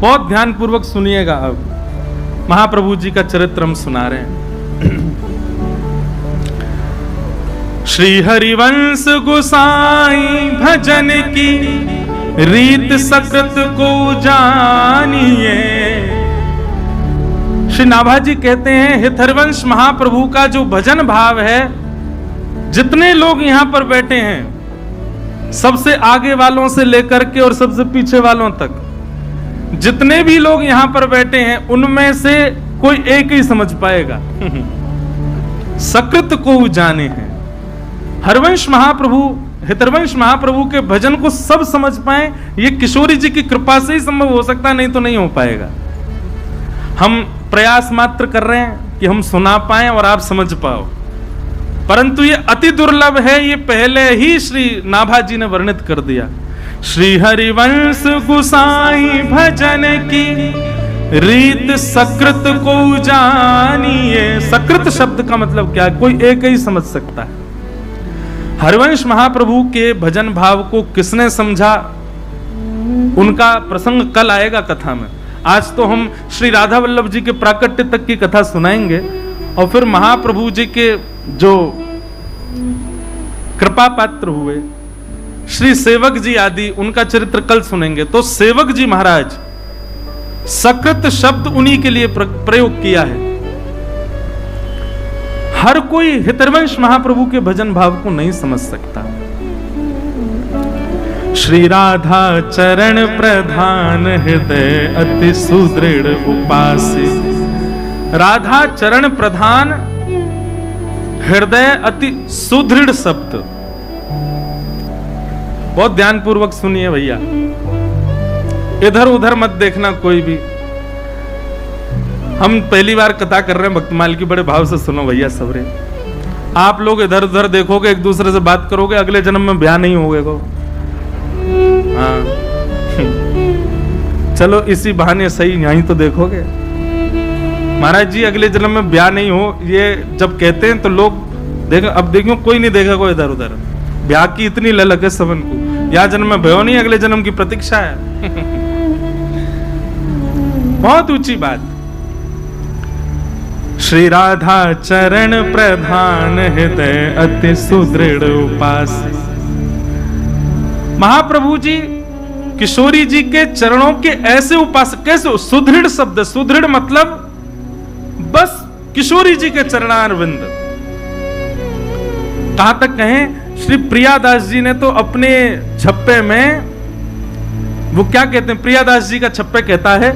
बहुत ध्यान पूर्वक सुनिएगा। अब महाप्रभु जी का चरित्र हम सुना रहे हैं। श्री हरिवंश गोसाई भजन की रीत सकृत को जानिए। श्री नाभाजी कहते हैं, हे हरिवंश महाप्रभु का जो भजन भाव है, जितने लोग यहां पर बैठे हैं, सबसे आगे वालों से लेकर के और सबसे पीछे वालों तक, जितने भी लोग यहां पर बैठे हैं, उनमें से कोई एक ही समझ पाएगा। सकृत को जाने हैं। हरिवंश महाप्रभु, हितरवंश महाप्रभु के भजन को सब समझ पाए, ये किशोरी जी की कृपा से ही संभव हो सकता, नहीं तो नहीं हो पाएगा। हम प्रयास मात्र कर रहे हैं कि हम सुना पाए और आप समझ पाओ, परंतु ये अति दुर्लभ है। ये पहले ही श्री नाभाजी ने वर्णित कर दिया। श्री हरिवंश गोसाई भजन की रीत सकृत को जानिए। सकृत शब्द का मतलब क्या है? कोई एक ही समझ सकता है। हरिवंश महाप्रभु के भजन भाव को किसने समझा, उनका प्रसंग कल आएगा कथा में। आज तो हम श्री राधा वल्लभ जी के प्राकट्य तक की कथा सुनाएंगे और फिर महाप्रभु जी के जो कृपा पात्र हुए श्री सेवक जी आदि, उनका चरित्र कल सुनेंगे। तो सेवक जी महाराज, सकृत शब्द उन्हीं के लिए प्रयोग किया है। हर कोई हितरवंश महाप्रभु के भजन भाव को नहीं समझ सकता। श्री राधा चरण प्रधान हृदय अति सुदृढ़ उपासी। राधा चरण प्रधान हृदय अति सुदृढ़ शब्द, बहुत ध्यान पूर्वक सुनिए भैया, इधर उधर मत देखना कोई भी। हम पहली बार कथा कर रहे हैं भक्तमाल की, बड़े भाव से सुनो भैया सबरे। आप लोग इधर उधर देखोगे, एक दूसरे से बात करोगे, अगले जन्म में ब्याह नहीं होगा। हाँ चलो इसी बहाने सही यहीं तो देखोगे। महाराज जी अगले जन्म में ब्याह नहीं हो, ये जब कहते हैं तो लोग देख, अब देखो कोई नहीं देखेगा इधर उधर। ब्याह की इतनी ललक है सबन को, या जन्म में भयो नहीं, अगले जन्म की प्रतीक्षा है। बहुत ऊंची बात। श्री राधा चरण प्रधान हृदय अति सुदृढ़ उपास। महाप्रभु जी किशोरी जी के चरणों के ऐसे उपासक। कैसे? सुदृढ़ शब्द, सुदृढ़ मतलब बस किशोरी जी के चरणारविंद। कहां तक कहें, श्री प्रियादास जी ने तो अपने छप्पे में, वो क्या कहते हैं, प्रियादास जी का छप्पे कहता है,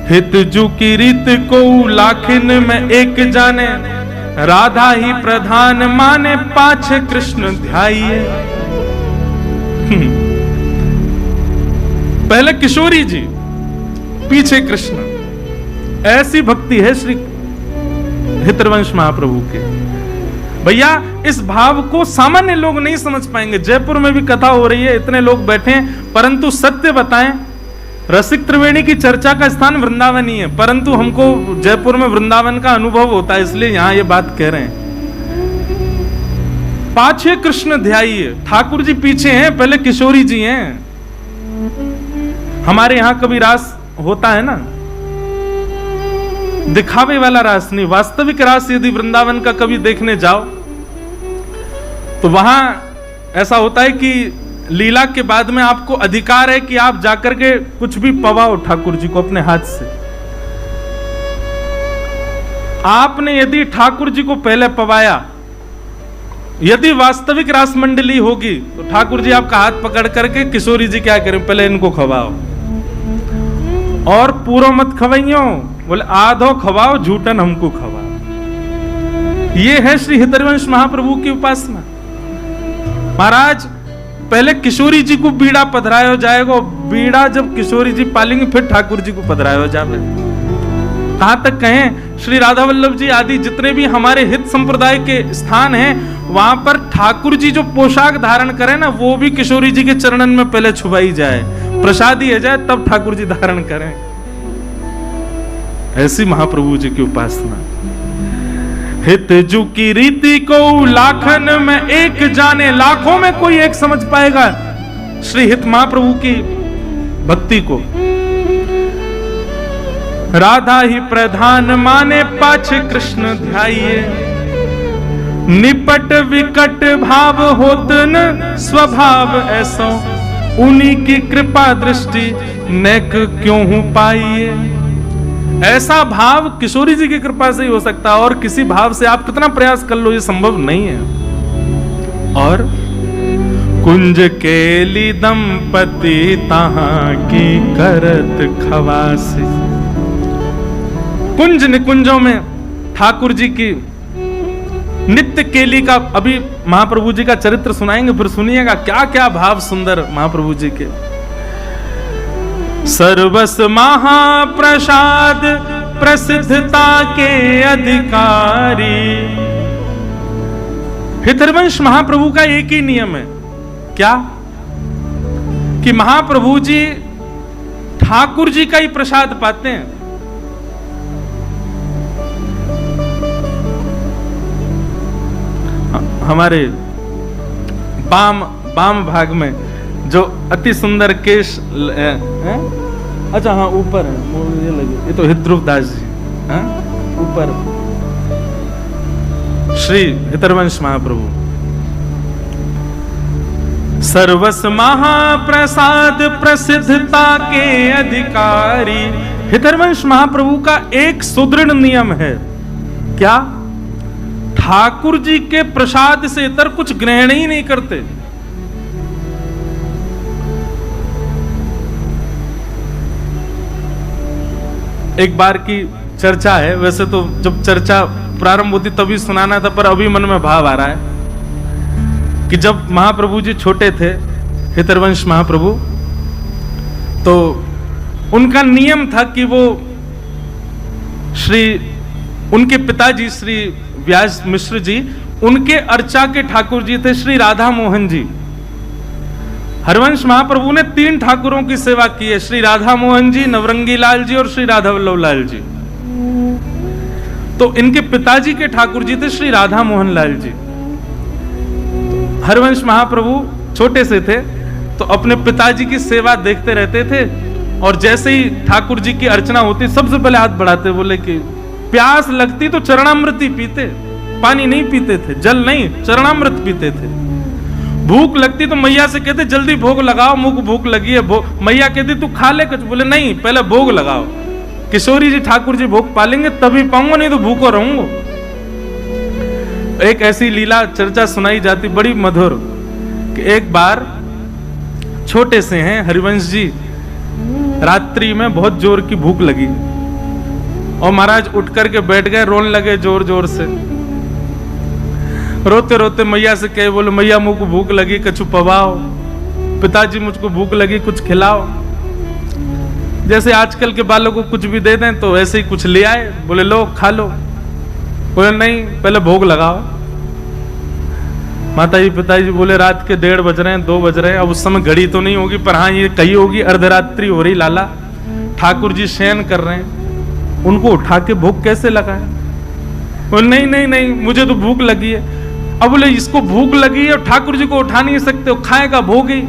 हित जू की रीत को लाखिन में एक जाने, राधा ही प्रधान माने पाछे कृष्ण ध्याइए। पहले किशोरी जी, पीछे कृष्ण। ऐसी भक्ति है श्री हितरवंश महाप्रभु के। भैया इस भाव को सामान्य लोग नहीं समझ पाएंगे। जयपुर में भी कथा हो रही है, इतने लोग बैठे हैं, परंतु सत्य बताएं, रसिक त्रिवेणी की चर्चा का स्थान वृंदावन ही है, परंतु हमको जयपुर में वृंदावन का अनुभव होता है, इसलिए यहां ये बात कह रहे हैं। पाछे कृष्ण ध्याइए। ठाकुर जी पीछे हैं, पहले किशोरी जी हैं। हमारे यहां कभी रास होता है ना, दिखावे वाला रास नहीं, वास्तविक रास यदि वृंदावन का कभी देखने जाओ तो वहां ऐसा होता है कि लीला के बाद में आपको अधिकार है कि आप जाकर के कुछ भी पवाओ ठाकुर जी को अपने हाथ से। आपने यदि ठाकुर जी को पहले पवाया, यदि वास्तविक रास मंडली होगी तो ठाकुर जी आपका हाथ पकड़ करके, किशोरी जी क्या करें, पहले इनको खवाओ और पूरा मत खवाइयो, बोले आधो खवाओ, झूठन हमको खवाओ। ये है श्री हितरवंश महाप्रभु की उपासना। महाराज पहले किशोरी जी को बीड़ा पधराया जाएगा, बीड़ा जब किशोरी जी पालेंगे फिर ठाकुर जी को पधराया जाए। कहां तक कहें, श्री राधा वल्लभ जी आदि जितने भी हमारे हित संप्रदाय के स्थान हैं, वहां पर ठाकुर जी जो पोशाक धारण करें ना, वो भी किशोरी जी के चरणन में पहले छुपाई जाए, प्रसाद दिया जाए, तब ठाकुर जी धारण करें। ऐसी महाप्रभु जी की उपासना। हित जू की रीति को लाखन में एक जाने, लाखों में कोई एक समझ पाएगा श्री हित महाप्रभु की भक्ति को। राधा ही प्रधान माने पाछे कृष्ण ध्याइए, निपट विकट भाव होत न स्वभाव ऐसो, उन्हीं की कृपा दृष्टि नेक क्यों हूं पाइए। ऐसा भाव किशोरी जी की कृपा से ही हो सकता है, और किसी भाव से आप कितना प्रयास कर लो ये संभव नहीं है। और कुंज केली दंपति तहां की करत खवासी, कुंज निकुंजों में ठाकुर जी की नित्य केली का, अभी महाप्रभु जी का चरित्र सुनाएंगे, फिर सुनिएगा क्या क्या भाव सुंदर महाप्रभु जी के। सर्वस महाप्रसाद प्रसिद्धता के अधिकारी, हितरवंश महाप्रभु का एक ही नियम है, क्या कि महाप्रभु जी ठाकुर जी का ही प्रसाद पाते हैं। हमारे बाम भाग में जो अति सुंदर केश अच्छा हाँ ऊपर है, ये लगे, ये तो हितरूप दास जी, हाँ ऊपर श्री हितरवंश महाप्रभु। सर्वस महाप्रसाद प्रसिद्धता के अधिकारी, हितरवंश महाप्रभु का एक सुदृढ़ नियम है, क्या? ठाकुर जी के प्रसाद से इतर कुछ ग्रहण ही नहीं करते। एक बार की चर्चा है, वैसे तो जब चर्चा प्रारंभ होती तभी सुनाना था, पर अभी मन में भाव आ रहा है कि जब महाप्रभु जी छोटे थे, हितरवंश महाप्रभु, तो उनका नियम था कि वो उनके पिताजी श्री व्यास मिश्र जी, उनके अर्चा के ठाकुर जी थे श्री राधा मोहन जी। हरवंश महाप्रभु ने 3 ठाकुरों की सेवा की है, श्री राधा मोहन जी, नवरंगी लाल जी और श्री राधा वल्लभ लाल जी। तो इनके पिताजी के ठाकुर जी थे श्री राधा मोहन लाल जी। हरवंश महाप्रभु छोटे से थे तो अपने पिताजी की सेवा देखते रहते थे, और जैसे ही ठाकुर जी की अर्चना होती सबसे पहले हाथ बढ़ाते, बोले कि प्यास लगती तो चरणामृत ही पीते, पानी नहीं पीते थे, जल नहीं, चरणामृत पीते थे। भूख लगती तो मैया से कहते जल्दी भोग लगाओ, मुख भूख लगी है। मैया कहती तू खा ले कुछ, बोले नहीं पहले भोग लगाओ। किशोरी जी ठाकुर जी भोग पालेंगे तभी पाऊंगा, नहीं तो भूखो रहूंगा। एक ऐसी लीला चर्चा सुनाई जाती बड़ी मधुर कि एक बार छोटे से हैं हरिवंश जी, रात्रि में बहुत जोर की भूख लगी और महाराज उठ करके बैठ गए, रोने लगे जोर जोर से। रोते रोते मैया से कहे, बोले मैया मुझको भूख लगी, कछु पवाओ। पिताजी मुझको भूख लगी, कुछ खिलाओ। जैसे आजकल के बालों को कुछ भी दे दें तो ऐसे ही कुछ ले आए, बोले लो खा लो। बोले नहीं पहले भोग लगाओ। माता जी पिताजी बोले रात के 1:30 बज रहे हैं, 2 बज रहे हैं, अब उस समय घड़ी तो नहीं होगी, पर हाँ ये कही होगी अर्धरात्रि हो रही लाला, ठाकुर जी शयन कर रहे हैं, उनको उठा के भोग कैसे लगाए? बोले नहीं नहीं नहीं मुझे तो भूख लगी है। अब बोले इसको भूख लगी है और ठाकुर जी को उठा नहीं सकते, खाएगा भोग ही।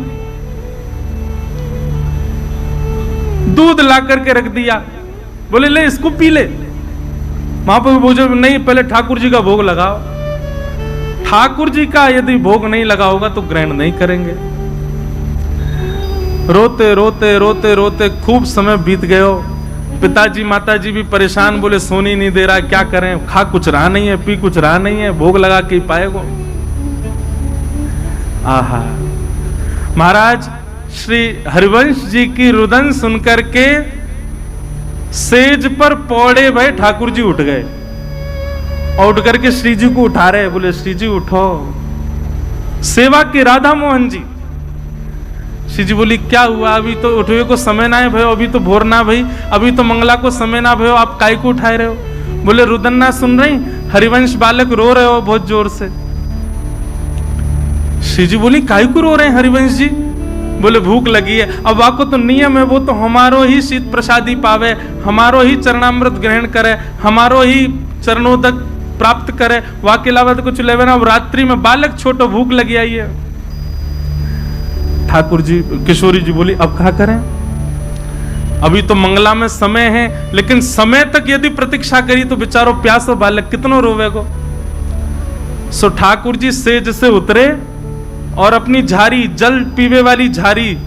दूध ला करके रख दिया, बोले ले इसको पी ले। महाप्रभु बोले नहीं पहले ठाकुर जी का भोग लगाओ। ठाकुर जी का यदि भोग नहीं लगा होगा तो ग्रहण नहीं करेंगे। रोते रोते रोते रोते खूब समय बीत गयो। पिताजी माताजी भी परेशान, बोले सोनी नहीं दे रहा, क्या करें, खा कुछ रहा नहीं है, पी कुछ रहा नहीं है, भोग लगा के ही पाएगो। आहा, महाराज श्री हरिवंश जी की रुदन सुनकर के सेज पर पौड़े भय ठाकुर जी उठ गए और उठ करके श्री जी को उठा रहे, बोले श्री जी उठो। सेवा के राधा मोहन जी। श्री जी बोली क्या हुआ, अभी तो उठवे को समय ना है भयो, अभी तो भोर ना भई, अभी तो मंगला को समय ना भयो, आप काय को उठाए रहे हो? बोले रुदन ना सुन रही, हरिवंश बालक रो रहे हो बहुत जोर से। श्री जी बोली काय को रो रहे हैं हरिवंश जी? बोले भूख लगी है। अब आपको तो नियम है, वो तो हमारो ही शीत प्रसादी पावे, हमारो ही चरणामृत ग्रहण करे, हमारो ही चरणोदक प्राप्त करे, वहां के अलावा तो कुछ लेवे ना। अब रात्रि में बालक छोटो भूख लगी आई है। ठाकुर जी किशोरी जी बोली अब क्या करें? अभी तो मंगला में समय है, लेकिन समय तक यदि प्रतीक्षा करी तो बेचारो प्यासो बालक कितनो रोवेगो। सो ठाकुर जी सेज से उतरे और अपनी झारी, जल पीवे वाली झारी,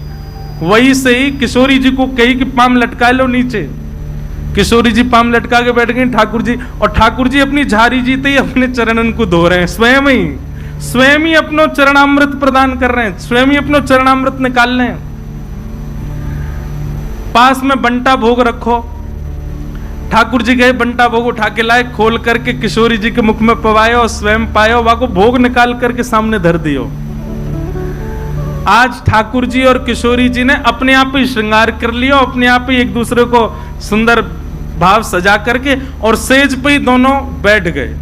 वही से ही किशोरी जी को कही कि पाम लटका लो नीचे। किशोरी जी पाम लटका के बैठ गई ठाकुर जी, और ठाकुर जी अपनी झारी जीते ही अपने चरणन को धो रहे हैं, स्वयं ही अपनो चरणामृत प्रदान कर रहे हैं, स्वयं ही अपनो चरणामृत निकाल रहे हैं। पास में बंटा भोग रखो, ठाकुर जी गए बंटा भोग उठा के लाए, खोल करके किशोरी जी के मुख में पवाए और स्वयं पायो, वहां को भोग निकाल करके सामने धर दियो। आज ठाकुर जी और किशोरी जी ने अपने आप ही श्रृंगार कर लिया, अपने आप ही एक दूसरे को सुंदर भाव सजा करके और सेज पे ही दोनों बैठ गए।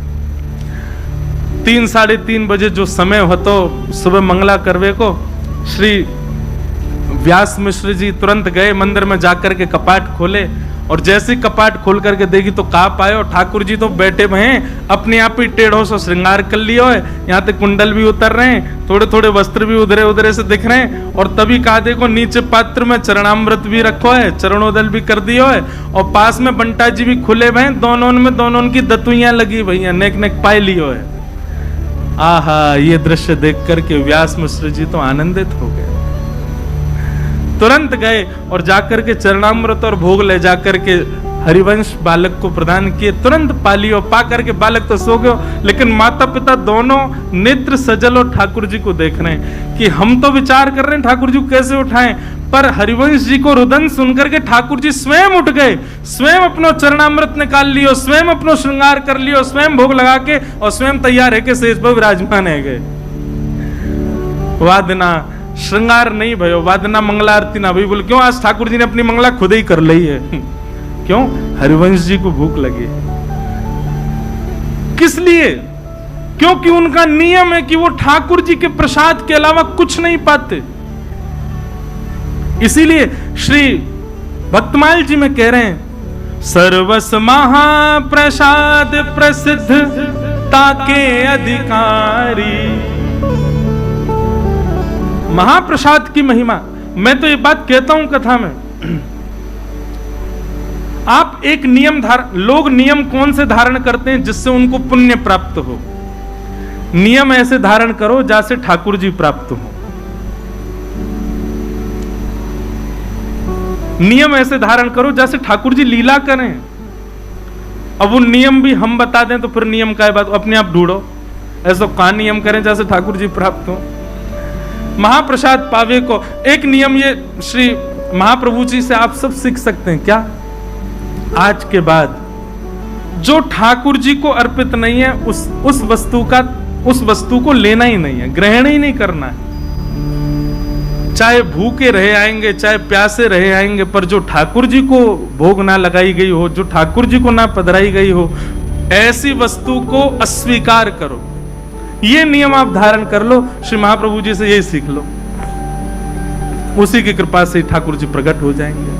3 साढ़े 3 बजे जो समय हो तो सुबह मंगला करवे को श्री व्यास मिश्र जी तुरंत गए मंदिर में जाकर के कपाट खोले, और जैसे कपाट खोल करके देखी तो कहा पाए ठाकुर जी तो बैठे हुए हैं, अपने आप ही टेढ़ों से श्रृंगार कर लियो है, यहाँ तक कुंडल भी उतर रहे हैं, थोड़े थोड़े वस्त्र भी उधरे उधरे से दिख रहे हैं, और तभी कहा देखो नीचे पात्र में चरणामृत भी रखो है, चरणोदल भी कर दियो है, और पास में बंटा जी भी खुले हुए हैं, दोनों की दतुइयां लगी भैया, नेक नेक पाए लियो है। आहा, ये दृश्य देख करके व्यास मिश्र जी तो आनंदित हो गए, तुरंत गए और जाकर के चरणामृत और भोग ले जाकर के हरिवंश बालक को प्रदान किए। तुरंत पा लियो, पा करके बालक तो सो गयो, लेकिन माता पिता दोनों नेत्र सजल और ठाकुर जी को देख रहे हैं कि हम तो विचार कर रहे हैं ठाकुर जी को कैसे उठाएं, पर हरिवंश जी को रुदन सुनकर के ठाकुर जी स्वयं उठ गए, स्वयं अपनो चरणामृत निकाल लियो, स्वयं अपनो श्रृंगार कर लियो, स्वयं भोग लगा के और स्वयं तैयार है के सेज पर विराजमान है गए। वादना श्रृंगार नहीं भयो, वादना मंगला आरती ना भई, बोले क्यों? आज ठाकुर जी ने अपनी मंगला खुद ही कर ली है। क्यों? हरिवंश जी को भूख लगी। किस लिए? क्योंकि उनका नियम है कि वो ठाकुर जी के प्रसाद के अलावा कुछ नहीं पाते। इसीलिए श्री भक्तमाल जी में कह रहे हैं, सर्वस महाप्रसाद प्रसिद्ध ताके अधिकारी। महाप्रसाद की महिमा, मैं तो ये बात कहता हूं कथा में, आप एक नियम लोग नियम कौन से धारण करते हैं जिससे उनको पुण्य प्राप्त हो? नियम ऐसे धारण करो जैसे ठाकुर जी प्राप्त हो। नियम ऐसे धारण करो जैसे ठाकुर जी लीला करें। अब वो नियम भी हम बता दें तो फिर नियम का बात अपने आप ढूंढो, ऐसा कौन नियम करें जैसे ठाकुर जी प्राप्त हो। महाप्रसाद पावे को एक नियम ये श्री महाप्रभु जी से आप सब सीख सकते हैं। क्या? आज के बाद जो ठाकुर जी को अर्पित नहीं है उस वस्तु को लेना ही नहीं है, ग्रहण ही नहीं करना है। चाहे भूखे रहे आएंगे, चाहे प्यासे रहे आएंगे, पर जो ठाकुर जी को भोग ना लगाई गई हो, जो ठाकुर जी को ना पधराई गई हो, ऐसी वस्तु को अस्वीकार करो। ये नियम आप धारण कर लो, श्री महाप्रभु जी से यही सीख लो, उसी की कृपा से ठाकुर जी प्रकट हो जाएंगे।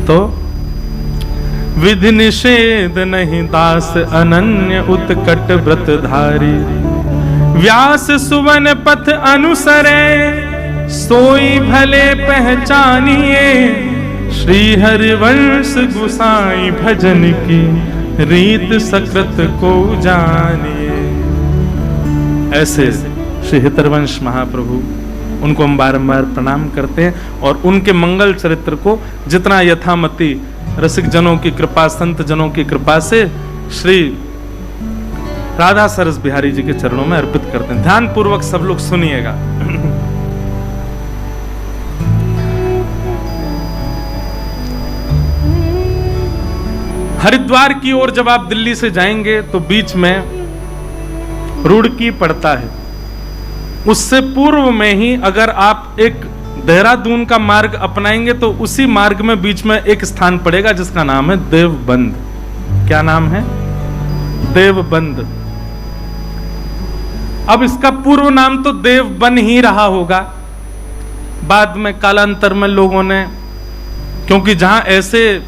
तो विधि निषेध नहीं दास अनन्य उत्कट व्रतधारी, व्यास सुवन पथ अनुसरे सोई भले पहचानिए, श्री हरिवंश गुसाई भजन की रीत सकृत को जानिए। ऐसे श्री हितरवंश महाप्रभु, उनको हम बारंबार प्रणाम करते हैं, और उनके मंगल चरित्र को जितना यथामति रसिक जनों की कृपा, संत जनों की कृपा से श्री राधा सरस बिहारी जी के चरणों में अर्पित करते हैं। ध्यान पूर्वक सब लोग सुनिएगा। हरिद्वार की ओर जब आप दिल्ली से जाएंगे तो बीच में रुड़की पड़ता है, उससे पूर्व में ही अगर आप एक देहरादून का मार्ग अपनाएंगे तो उसी मार्ग में बीच में एक स्थान पड़ेगा जिसका नाम है देवबंद। क्या नाम है? देवबंद। अब इसका पूर्व नाम तो देवबन ही रहा होगा, बाद में कालांतर में लोगों ने, क्योंकि जहां ऐसे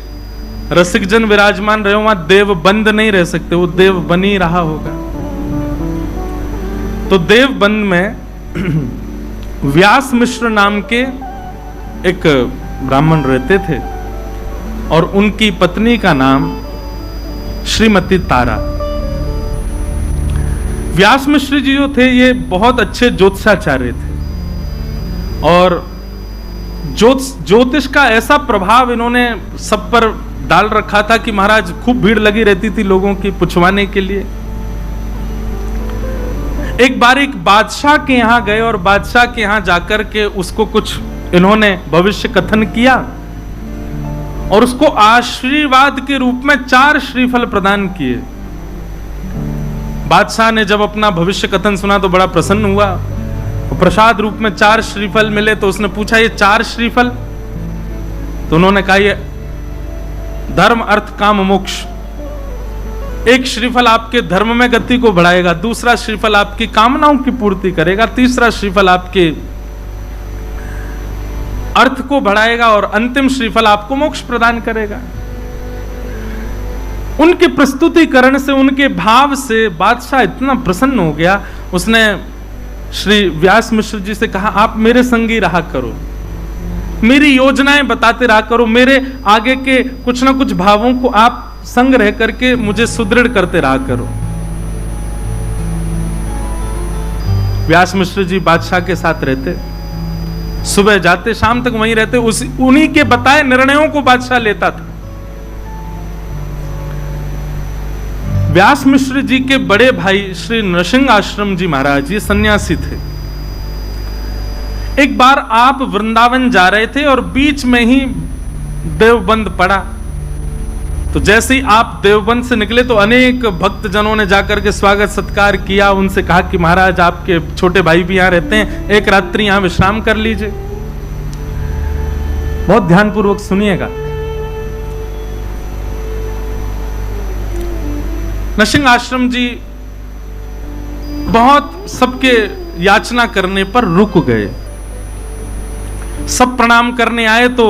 रसिक जन विराजमान रहे वहां देवबंद नहीं रह सकते, वो देवबन ही रहा होगा। तो देवबंद में व्यास मिश्र नाम के एक ब्राह्मण रहते थे और उनकी पत्नी का नाम श्रीमती तारा। व्यास मिश्र जी जो थे ये बहुत अच्छे ज्योतिषाचार्य थे और ज्योतिष का ऐसा प्रभाव इन्होंने सब पर डाल रखा था कि महाराज खूब भीड़ लगी रहती थी लोगों की पुछवाने के लिए। एक बार एक बादशाह के यहां गए और बादशाह के यहां जाकर के उसको कुछ इन्होंने भविष्य कथन किया और उसको आशीर्वाद के रूप में 4 श्रीफल प्रदान किए। बादशाह ने जब अपना भविष्य कथन सुना तो बड़ा प्रसन्न हुआ। प्रसाद रूप में 4 श्रीफल मिले तो उसने पूछा ये 4 श्रीफल? तो उन्होंने कहा ये धर्म अर्थ काम मोक्ष। एक श्रीफल आपके धर्म में गति को बढ़ाएगा, दूसरा श्रीफल आपकी कामनाओं की पूर्ति करेगा, तीसरा श्रीफल आपके अर्थ को बढ़ाएगा और अंतिम श्रीफल आपको मोक्ष प्रदान करेगा। उनके प्रस्तुतिकरण से, उनके भाव से बादशाह इतना प्रसन्न हो गया, उसने श्री व्यास मिश्र जी से कहा आप मेरे संगी रहा करो, मेरी योजनाएं बताते रहा करो, मेरे आगे के कुछ ना कुछ भावों को आप संग रह करके मुझे सुदृढ़ करते रहा करो। व्यास मिश्र जी बादशाह के साथ रहते, सुबह जाते शाम तक वहीं रहते, उन्हीं के बताए निर्णयों को बादशाह लेता था। व्यास मिश्र जी के बड़े भाई श्री नृसिंह आश्रम जी महाराज ये सन्यासी थे। एक बार आप वृंदावन जा रहे थे और बीच में ही देवबंद पड़ा, तो जैसे ही आप देवबंद से निकले तो अनेक भक्त जनों ने जाकर के स्वागत सत्कार किया, उनसे कहा कि महाराज आपके छोटे भाई भी यहां रहते हैं, एक रात्रि यहां विश्राम कर लीजिए। बहुत ध्यानपूर्वक सुनिएगा। नृसिंह आश्रम जी बहुत सबके याचना करने पर रुक गए। सब प्रणाम करने आए तो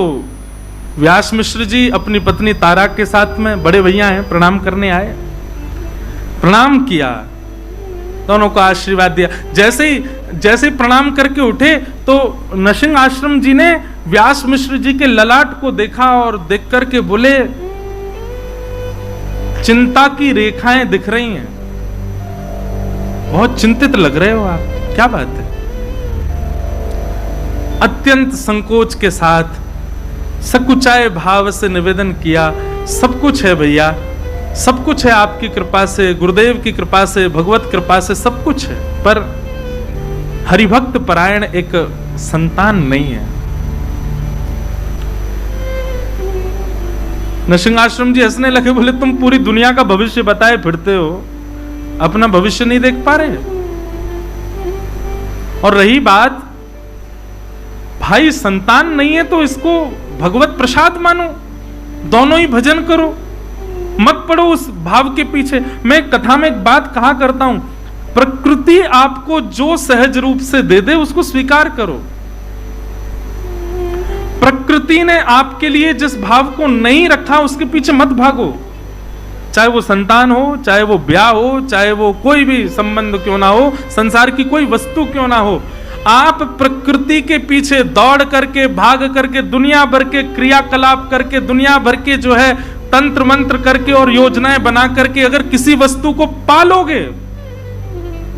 व्यास मिश्र जी अपनी पत्नी तारा के साथ में, बड़े भैया हैं, प्रणाम करने आए। प्रणाम किया, दोनों को आशीर्वाद दिया। जैसे प्रणाम करके उठे तो नृसिंह आश्रम जी ने व्यास मिश्र जी के ललाट को देखा और देख करके बोले चिंता की रेखाएं दिख रही हैं, बहुत चिंतित लग रहे हो आप, क्या बात है? अत्यंत संकोच के साथ सकुचाए भाव से निवेदन किया, सब कुछ है भैया, सब कुछ है आपकी कृपा से, गुरुदेव की कृपा से, भगवत कृपा से सब कुछ है, पर हरिभक्त परायण एक संतान नहीं है। नृसिंह आश्रम जी हंसने लगे, बोले तुम पूरी दुनिया का भविष्य बताए फिरते हो, अपना भविष्य नहीं देख पा रहे। और रही बात भाई संतान नहीं है तो इसको भगवत प्रसाद मानो, दोनों ही भजन करो, मत पड़ो उस भाव के पीछे। मैं कथा में एक बात कहा करता हूं, प्रकृति आपको जो सहज रूप से दे दे उसको स्वीकार करो। प्रकृति ने आपके लिए जिस भाव को नहीं रखा उसके पीछे मत भागो, चाहे वो संतान हो, चाहे वो ब्याह हो, चाहे वो कोई भी संबंध क्यों ना हो, संसार की कोई वस्तु क्यों ना हो। आप प्रकृति के पीछे दौड़ करके, भाग करके, दुनिया भर के क्रियाकलाप करके, दुनिया भर के जो है तंत्र मंत्र करके और योजनाएं बना करके अगर किसी वस्तु को पालोगे,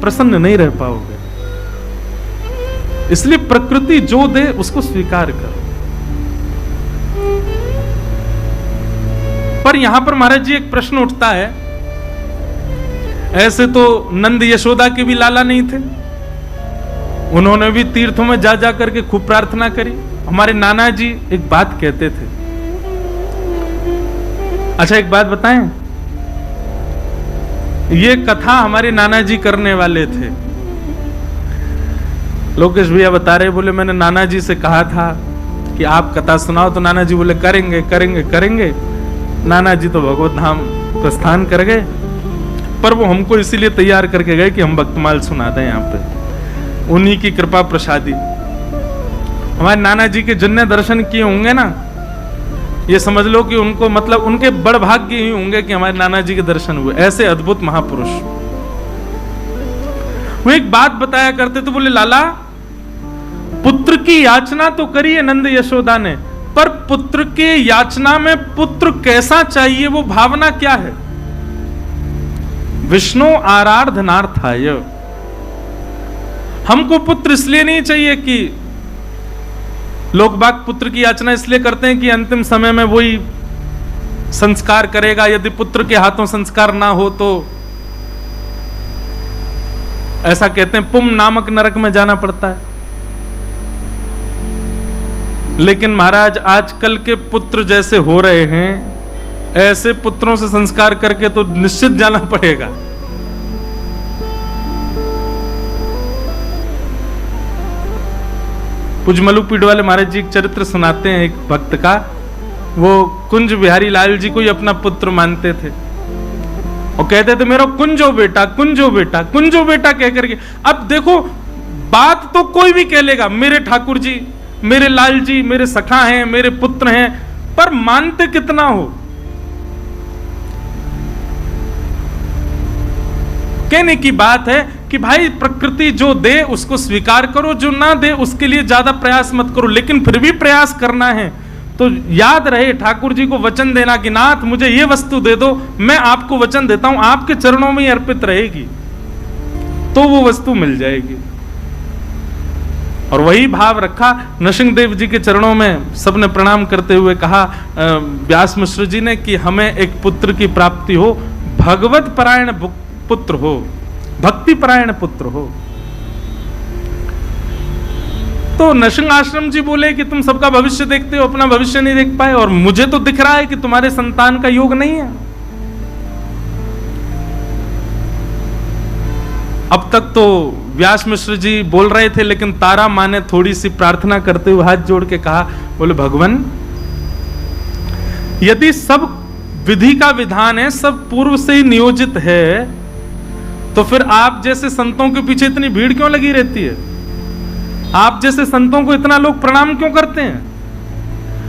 प्रसन्न नहीं रह पाओगे। इसलिए प्रकृति जो दे उसको स्वीकार करो। पर यहां पर महाराज जी एक प्रश्न उठता है, ऐसे तो नंद यशोदा के भी लाला नहीं थे, उन्होंने भी तीर्थों में जा जा करके खूब प्रार्थना करी। हमारे नाना जी एक बात कहते थे। अच्छा एक बात बताएं, ये कथा हमारे नाना जी करने वाले थे। लोकेश भैया बता रहे, बोले मैंने नाना जी से कहा था कि आप कथा सुनाओ, तो नाना जी बोले करेंगे करेंगे करेंगे। नाना जी तो भगवत धाम प्रस्थान कर गए, पर वो हमको इसीलिए तैयार करके गए कि हम भक्तमाल सुना दें यहाँ पे, उन्हीं की कृपा प्रसादी। हमारे नाना जी के जिनने दर्शन किए होंगे ना, ये समझ लो कि उनको मतलब उनके बड़ भाग्य ही होंगे कि हमारे नाना जी के दर्शन हुए। ऐसे अद्भुत महापुरुष। वो एक बात बताया करते थे, बोले लाला पुत्र की याचना तो करी है नंद यशोदा ने, पर पुत्र के याचना में पुत्र कैसा चाहिए, वो भावना क्या है? विष्णु आराधनार्थाय। हमको पुत्र इसलिए नहीं चाहिए कि लोग बाग पुत्र की याचना इसलिए करते हैं कि अंतिम समय में वही संस्कार करेगा, यदि पुत्र के हाथों संस्कार ना हो तो ऐसा कहते हैं पुम नामक नरक में जाना पड़ता है। लेकिन महाराज आजकल के पुत्र जैसे हो रहे हैं, ऐसे पुत्रों से संस्कार करके तो निश्चित जाना पड़ेगा। पुजमलू पीठ वाले महाराज जी एक चरित्र सुनाते हैं एक भक्त का। वो कुंज बिहारी लाल जी को ही अपना पुत्र मानते थे और कहते थे मेरा कुंजो बेटा, कुंजो बेटा, कुंजो बेटा कह करके। अब देखो बात तो कोई भी कह लेगा, मेरे ठाकुर जी, मेरे लाल जी, मेरे सखा हैं, मेरे पुत्र हैं, पर मानते कितना हो? कहने की बात है कि भाई प्रकृति जो दे उसको स्वीकार करो, जो ना दे उसके लिए ज्यादा प्रयास मत करो। लेकिन फिर भी प्रयास करना है तो याद रहे ठाकुर जी को वचन देना कि नाथ मुझे ये वस्तु दे दो, मैं आपको वचन देता हूं आपके चरणों में ही अर्पित रहेगी, तो वो वस्तु मिल जाएगी। और वही भाव रखा नरसिंहदेव जी के चरणों में। सबने प्रणाम करते हुए कहा व्यास मिश्र जी ने कि हमें एक पुत्र की प्राप्ति हो, भगवत परायण पुत्र हो, भक्ति परायण पुत्र हो। तो नरसिंह आश्रम जी बोले कि तुम सबका भविष्य देखते हो, अपना भविष्य नहीं देख पाए, और मुझे तो दिख रहा है कि तुम्हारे संतान का योग नहीं है। अब तक तो व्यास मिश्र जी बोल रहे थे, लेकिन तारा माँ ने थोड़ी सी प्रार्थना करते हुए हाथ जोड़ के कहा, बोले भगवान यदि सब विधि का विधान है, सब पूर्व से ही नियोजित है, तो फिर आप जैसे संतों के पीछे इतनी भीड़ क्यों लगी रहती है? आप जैसे संतों को इतना लोग प्रणाम क्यों करते हैं?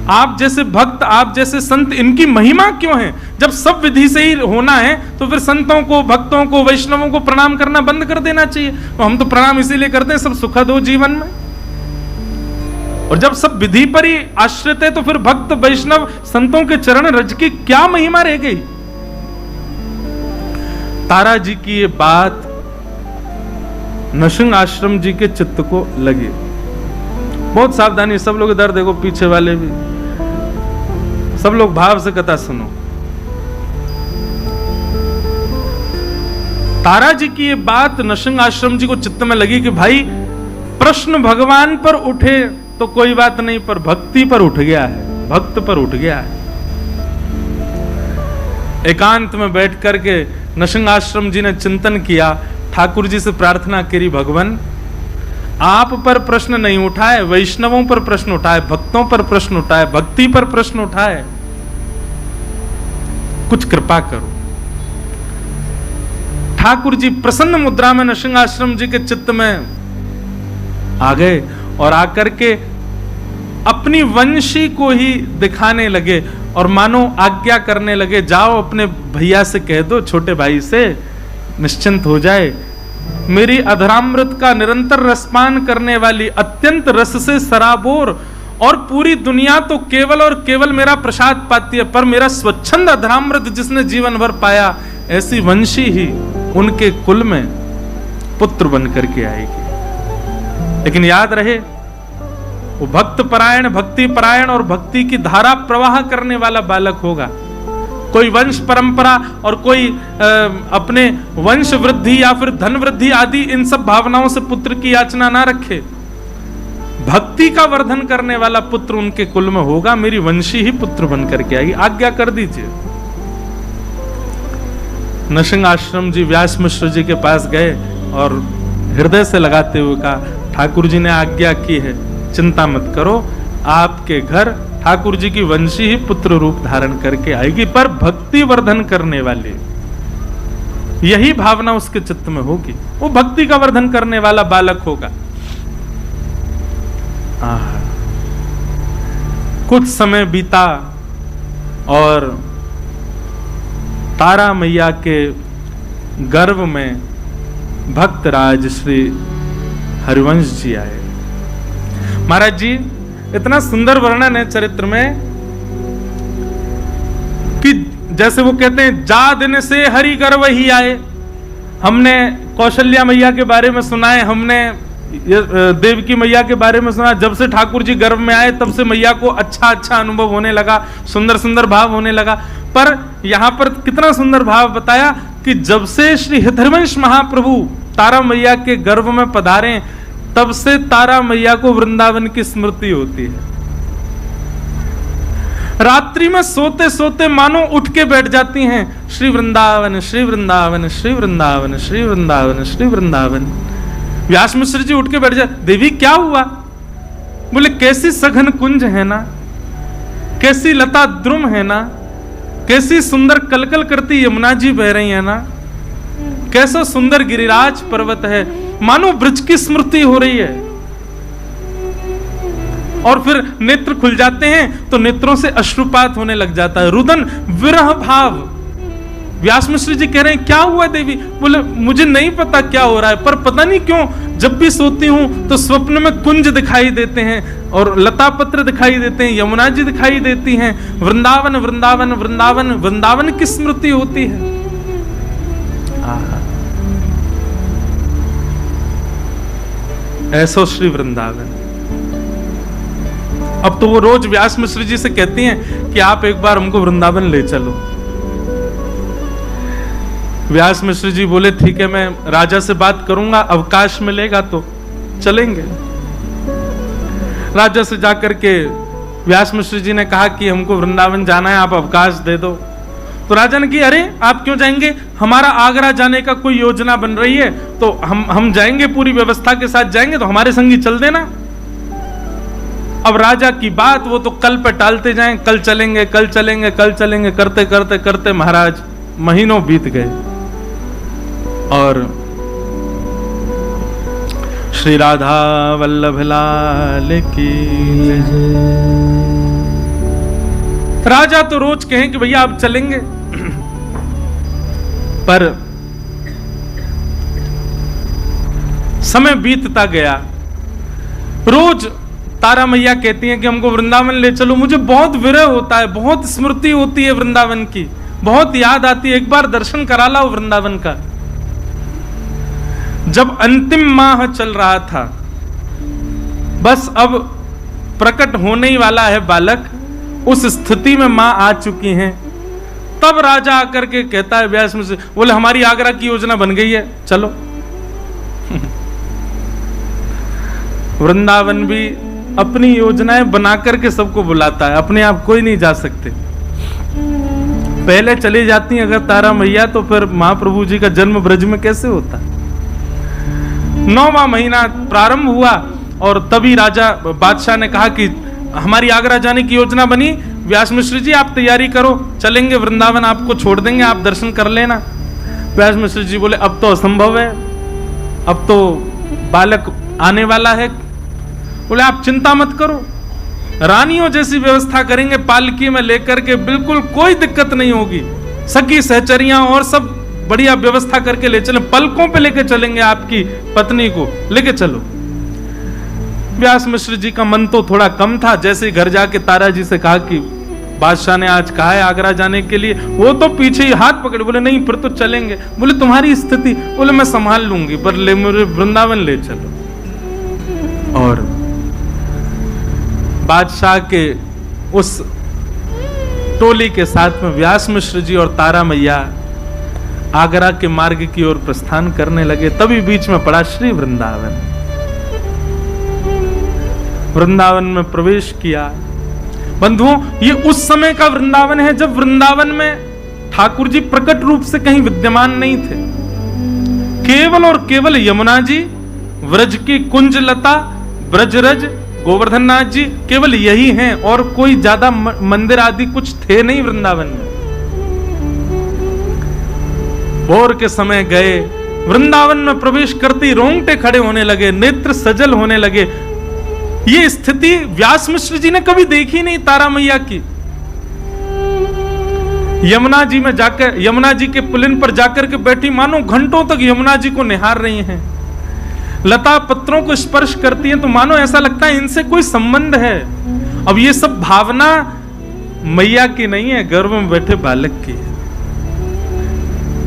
आप जैसे भक्त, आप जैसे संत, इनकी महिमा क्यों है? जब सब विधि से ही होना है तो फिर संतों को, भक्तों को, वैष्णवों को प्रणाम करना बंद कर देना चाहिए। तो हम तो प्रणाम इसीलिए करते हैं सब सुखद हो जीवन में। और जब सब विधि पर ही आश्रित है तो फिर भक्त, वैष्णव, संतों के चरण रज की क्या महिमा रह गई? तारा जी की ये बात नरसिंह आश्रम जी के चित्त को लगी। बहुत सावधानी, सब लोग इधर देखो, पीछे वाले भी, सब लोग भाव से कथा सुनो। तारा जी की ये बात नरसिंह आश्रम जी को चित्त में लगी कि भाई प्रश्न भगवान पर उठे तो कोई बात नहीं, पर भक्ति पर उठ गया है, भक्त पर उठ गया है। एकांत में बैठ करके नरसिंह आश्रम जी ने चिंतन किया, ठाकुर जी से प्रार्थना करी, भगवान आप पर प्रश्न नहीं उठाए, वैष्णवों पर प्रश्न उठाए, भक्तों पर प्रश्न उठाए, भक्ति पर प्रश्न उठाए, कुछ कृपा करो। ठाकुर जी प्रसन्न मुद्रा में नरसिंह आश्रम जी के चित्त में आ गए और आकर के अपनी वंशी को ही दिखाने लगे और मानो आज्ञा करने लगे, जाओ अपने भैया से कह दो, छोटे भाई से, निश्चिंत हो जाए। मेरी अधरामृत का निरंतर रसपान करने वाली, अत्यंत रस से सराबोर और पूरी दुनिया तो केवल और केवल मेरा प्रसाद पाती है, पर मेरा स्वच्छंद अधरामृत जिसने जीवन भर पाया, ऐसी वंशी ही उनके कुल में पुत्र बन करके आएगी। लेकिन याद रहे वो भक्त परायण, भक्ति परायण और भक्ति की धारा प्रवाह करने वाला बालक होगा। कोई वंश परंपरा और कोई अपने वंश वृद्धि या फिर धन वृद्धि आदि इन सब भावनाओं से पुत्र की याचना ना रखे। भक्ति का वर्धन करने वाला पुत्र उनके कुल में होगा, मेरी वंशी ही पुत्र बन करके आएगी, आज्ञा कर दीजिए। नरसिंह आश्रम जी व्यास मिश्र जी के पास गए और हृदय से लगाते हुए कहा, ठाकुर जी ने आज्ञा की है, चिंता मत करो, आपके घर ठाकुर जी की वंशी ही पुत्र रूप धारण करके आएगी, पर भक्ति वर्धन करने वाली यही भावना उसके चित्त में होगी, वो भक्ति का वर्धन करने वाला बालक होगा। कुछ समय बीता और तारा मैया के गर्भ में भक्तराज श्री हरिवंश जी आए। महाराज जी इतना सुंदर वर्णन है चरित्र में कि जैसे वो कहते हैं, जा दिन से हरि गर्भ ही आए। हमने कौशल्या मैया के बारे में सुना है, हमने देवकी मैया के बारे में सुना। जब से ठाकुर जी गर्भ में आए तब से मैया को अच्छा अच्छा अनुभव होने लगा, सुंदर सुंदर भाव होने लगा। पर यहां पर कितना सुंदर भाव बताया कि जब से श्री हितरवंश महाप्रभु तारा मैया के गर्भ में पधारे, तब से तारा मैया को वृंदावन की स्मृति होती है। रात्रि में सोते सोते मानो उठ के बैठ जाती हैं, श्री वृंदावन श्री वृंदावन श्री वृंदावन श्री वृंदावन श्री वृंदावन। व्यास मिश्र जी उठ के बैठ जाए, देवी क्या हुआ? बोले कैसी सघन कुंज है ना, कैसी लता द्रुम है ना, कैसी सुंदर कलकल करती यमुना जी बह रही है ना, कैसा सुंदर गिरिराज पर्वत है, मानो ब्रज की स्मृति हो रही है। और फिर नेत्र खुल जाते हैं तो नेत्रों से अश्रुपात होने लग जाता है, रुदन विरह भाव। व्यास मिश्र जी कह रहे हैं क्या हुआ देवी? बोले मुझे नहीं पता क्या हो रहा है, पर पता नहीं क्यों जब भी सोती हूं तो स्वप्न में कुंज दिखाई देते हैं और लता पत्र दिखाई देते हैं, यमुना जी दिखाई देती हैं, वृंदावन वृंदावन वृंदावन वृंदावन की स्मृति होती है। ऐसो श्री वृंदावन। अब तो वो रोज व्यास मिश्र जी से कहती हैं कि आप एक बार हमको वृंदावन ले चलो। व्यास मिश्र जी बोले ठीक है, मैं राजा से बात करूंगा, अवकाश मिलेगा तो चलेंगे। राजा से जाकर के व्यास मिश्र जी ने कहा कि हमको वृंदावन जाना है, आप अवकाश दे दो। तो राजा ने कहा अरे आप क्यों जाएंगे, हमारा आगरा जाने का कोई योजना बन रही है, तो हम जाएंगे, पूरी व्यवस्था के साथ जाएंगे, तो हमारे संगी चल देना। अब राजा की बात वो तो कल पे टालते जाएं, कल चलेंगे कल चलेंगे कल चलेंगे करते करते करते महाराज महीनों बीत गए। और श्री राधा वल्लभ लाल की राजा तो रोज कहें कि भैया आप चलेंगे, पर समय बीतता गया। रोज तारा मैया कहती हैं कि हमको वृंदावन ले चलो, मुझे बहुत विरह होता है, बहुत स्मृति होती है वृंदावन की, बहुत याद आती है, एक बार दर्शन करा लाओ वृंदावन का। जब अंतिम माह चल रहा था, बस अब प्रकट होने ही वाला है बालक, उस स्थिति में मां आ चुकी हैं, तब राजा आकर के कहता है व्यास में से, बोले हमारी आगरा की योजना बन गई है, चलो। वृंदावन भी अपनी योजनाएं बनाकर के सबको बुलाता है, अपने आप कोई नहीं जा सकते। पहले चली जाती हैं अगर तारा मैया, तो फिर महाप्रभु जी का जन्म ब्रज में कैसे होता। 9वां महीना प्रारंभ हुआ और तभी राजा बादशाह ने कहा कि हमारी आगरा जाने की योजना बनी, व्यास मिश्र जी आप तैयारी करो, चलेंगे वृंदावन, आपको छोड़ देंगे, आप दर्शन कर लेना। व्यास मिश्र जी बोले अब तो असंभव है, अब तो बालक आने वाला है। बोले आप चिंता मत करो, रानियों जैसी व्यवस्था करेंगे, पालकी में लेकर के, बिल्कुल कोई दिक्कत नहीं होगी, सखी सहचरियां और सब बढ़िया व्यवस्था करके ले चले, पलकों पे लेके चलेंगे, आपकी पत्नी को लेके चलो। व्यास मिश्र जी का मन तो थोड़ा कम था, जैसे ही घर जाके तारा जी से कहा कि बादशाह ने आज कहा है आगरा जाने के लिए, वो तो पीछे ही हाथ पकड़े, बोले नहीं फिर तो चलेंगे। बोले तुम्हारी स्थिति, बोले मैं संभाल लूंगी, पर ले मुझे वृंदावन ले चलो। और बादशाह के उस टोली के साथ में व्यास मिश्र जी और तारा मैया आगरा के मार्ग की ओर प्रस्थान करने लगे। तभी बीच में पड़ा श्री वृंदावन। वृंदावन में प्रवेश किया। बंधुओं, ये उस समय का वृंदावन है जब वृंदावन में ठाकुर जी प्रकट रूप से कहीं विद्यमान नहीं थे। केवल और केवल यमुना जी, व्रज की कुंज लता, ब्रजरज, गोवर्धन नाथ जी, केवल यही हैं, और कोई ज्यादा मंदिर आदि कुछ थे नहीं वृंदावन में। भोर के समय गए, वृंदावन में प्रवेश करते रोंगटे खड़े होने लगे, नेत्र सजल होने लगे। ये स्थिति व्यास मिश्र जी ने कभी देखी नहीं तारा मैया की। यमुना जी में जाकर, यमुना जी के पुलिन पर जाकर के बैठी, मानो घंटों तक यमुना जी को निहार रही हैं। लता पत्रों को स्पर्श करती हैं तो मानो ऐसा लगता है इनसे कोई संबंध है। अब ये सब भावना मैया की नहीं है, गर्भ में बैठे बालक की है।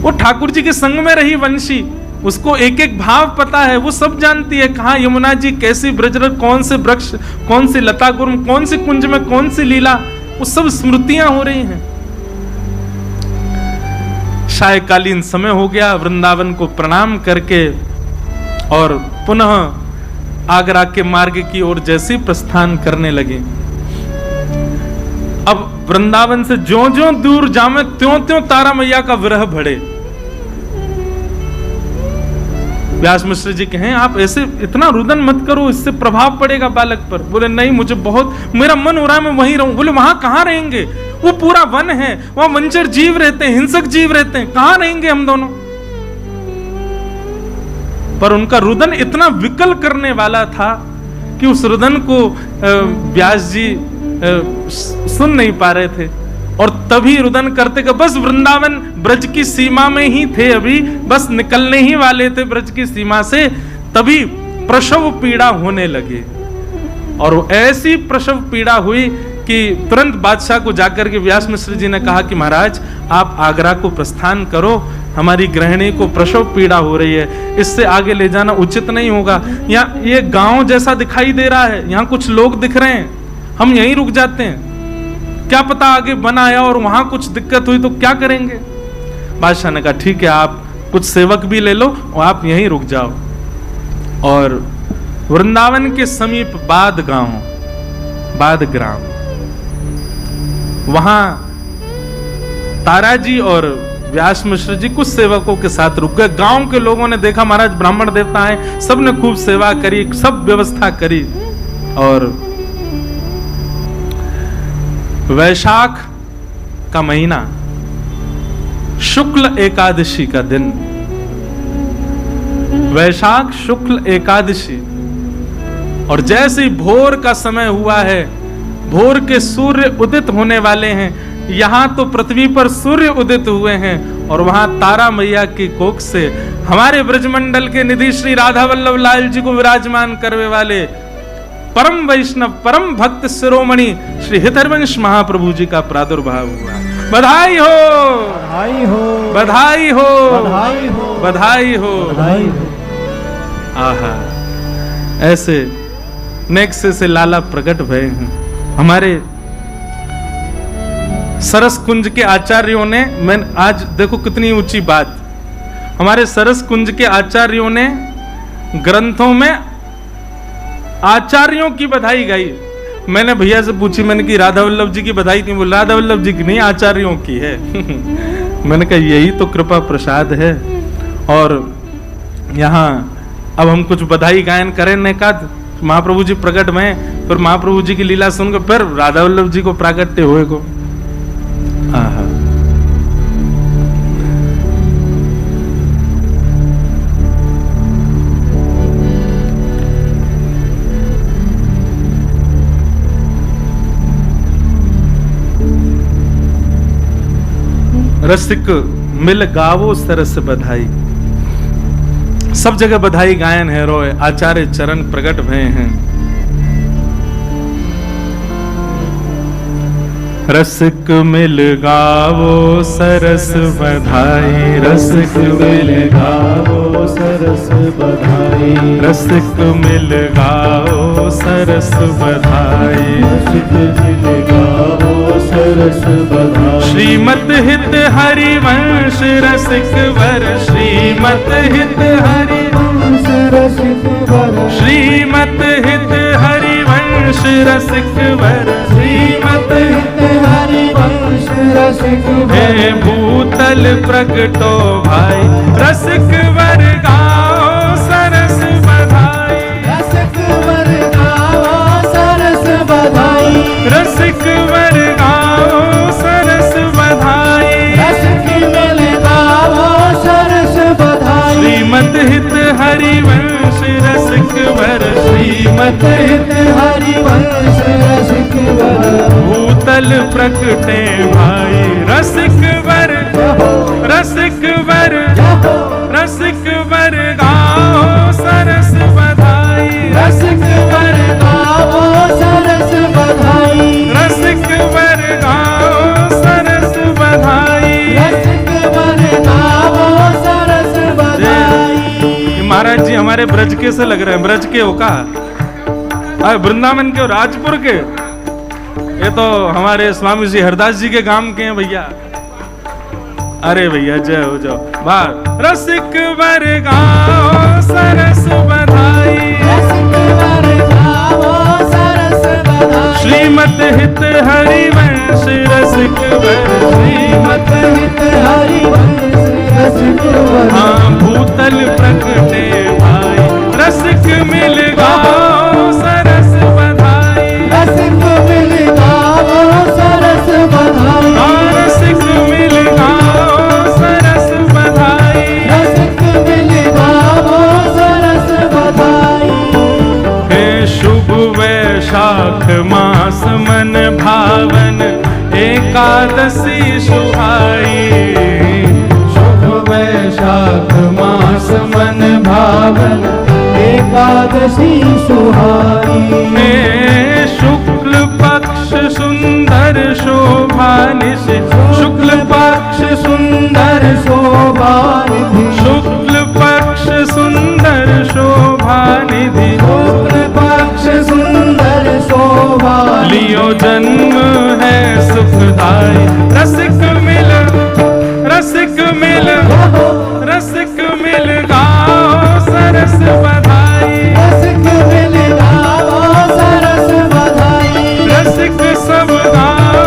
वो ठाकुर जी के संग में रही वंशी, उसको एक एक भाव पता है, वो सब जानती है कहाँ यमुना जी कैसी ब्रजरथ, कौन से वृक्ष, कौन सी लता गुर्म, कौन सी कुंज में कौन सी लीला, वो सब स्मृतियां हो रही हैं। सायकालीन समय हो गया, वृंदावन को प्रणाम करके और पुनः आगरा के मार्ग की ओर जैसे प्रस्थान करने लगे। अब वृंदावन से ज्यों ज्यों दूर जामे त्यों त्यों तारा मैया का विरह बढ़े। व्यास मिश्र जी कहें आप ऐसे इतना रुदन मत करो, इससे प्रभाव पड़ेगा बालक पर। बोले नहीं, मुझे बहुत, मेरा मन हो रहा है मैं वहीं रहूं। बोले वहां कहां रहेंगे, वो पूरा वन है, वहां वंचर जीव रहते हैं, हिंसक जीव रहते हैं, कहां रहेंगे हम दोनों। पर उनका रुदन इतना विकल करने वाला था कि उस रुदन को व्यास जी सुन नहीं पा रहे थे। और तभी रुदन करते कि बस वृंदावन ब्रज की सीमा में ही थे, अभी बस निकलने ही वाले थे ब्रज की सीमा से, तभी प्रसव पीड़ा होने लगे। और ऐसी प्रसव पीड़ा हुई कि तुरंत बादशाह को जाकर के व्यास मिश्र जी ने कहा कि महाराज आप आगरा को प्रस्थान करो, हमारी गृहिणी को प्रसव पीड़ा हो रही है, इससे आगे ले जाना उचित नहीं होगा। यहाँ ये गांव जैसा दिखाई दे रहा है, यहाँ कुछ लोग दिख रहे हैं, हम यहीं रुक जाते हैं, क्या पता आगे बन आया और वहां कुछ दिक्कत हुई तो क्या करेंगे। बादशाह ने कहा ठीक है, आप कुछ सेवक भी ले लो और आप यहीं रुक जाओ। और वृंदावन के समीप बाद गांव, बाद ग्राम, वहां ताराजी और व्यास मिश्र जी कुछ सेवकों के साथ रुक गए। गांव के लोगों ने देखा महाराज ब्राह्मण देवता है, सबने खूब सेवा करी, सब व्यवस्था करी। और वैशाख का महीना, शुक्ल एकादशी का दिन, वैशाख शुक्ल एकादशी, और जैसे ही भोर का समय हुआ है, भोर के सूर्य उदित होने वाले हैं, यहां तो पृथ्वी पर सूर्य उदित हुए हैं और वहां तारा मैया की कोख से हमारे ब्रजमंडल के निधि श्री राधा वल्लभ लाल जी को विराजमान करने वाले परम वैष्णव परम भक्त शिरोमणि श्री हितरवंश महाप्रभु जी का प्रादुर्भाव हुआ। बधाई हो, बधाई हो, बधाई हो, बधाई हो, बधाई हो, बधाई हो। आहा, ऐसे नेक्स्ट से लाला प्रकट भय हैं। हमारे सरस कुंज के आचार्यों ने, मैं आज देखो कितनी ऊंची बात, हमारे सरस कुंज के आचार्यों ने ग्रंथों में आचार्यों की बधाई गाई। मैंने भैया से पूछी, मैंने कि राधा वल्लभ जी की बधाई थी, बोला राधा वल्लभ जी की नहीं, आचार्यों की है। मैंने कहा यही तो कृपा प्रसाद है। और यहाँ अब हम कुछ बधाई गायन करें का महाप्रभु जी प्रकट में, फिर महाप्रभु जी की लीला सुनकर फिर राधा वल्लभ जी को प्राकट्य हुए को। आहा, रसिक मिल गावो सरस बधाई। सब जगह बधाई गायन है रोए, आचार्य चरण प्रकट भय हैं। रसिक मिल गावो सरस बधाई, रसिक मिल गावो सरस बधाई, रसिक मिल गावो सरस बधाई, रसिक मिल गावो सरस बधाई। श्रीमत हित हरिवंश रसिक वर, श्रीमत हित हरिवंश रसिक वर, श्रीमत हित हरिवंश रसिक वर, श्रीमत हित हरिवंश रसिक वर। हे भूतल प्रगटो भाई, रसिक वर गाओ सरस बधाई, रसिक वर गाओ सरस बधाई, रसिक वर गाओ सरस बधाई, रसिक मिल गाओ सरस बधाई। श्रीमत हित हरिवंश रसिक वर, श्रीमत हित हरिवंश रसिक वर। भूतल प्रकटे भाई, रसिक वर, रसिक वर, रसिक वर गाओ सरस हमारे ब्रज के से लग रहे हैं। ब्रज के हो का? अरे वृंदावन के हो, राजपुर के? ये तो हमारे स्वामी जी हरदास जी के गांव के हैं भैया। अरे भैया जय हो जाओ। बाहर रसिक वर गाओ सरस बधाई, श्रीमत हित हरिवंश रसिक वर, श्रीमत हित हरिवंश रसिक वर। हाँ भूतल प्रकटे भाई, रसिक मिल गाओ सरस बधाई, रसिक मिल गाओ सरस बधाई, रसिक मिल गाओ सरस बधाई, रसिक मिल गाओ सरस बधाई। हे शुभ वैशाख मास मन भावन, एकादशी सुहाई, शुभ वैशाख मास मन भावन, एकादशी सुहाई। हे शुक्ल पक्ष सुंदर शोभा निशि, शुक्ल पक्ष सुंदर शोभा निधि, शुक्ल पक्ष सुंदर शोभा निधि, शुक्ल पक्ष सुंदर शोभा लियो जन्म है सुखदाई। रसिक मिल, रसिक मिल, रसिक मिल गाओ सरस बधाई, रसिक मिल गाओ सरस बधाई, रसिक सब गाओ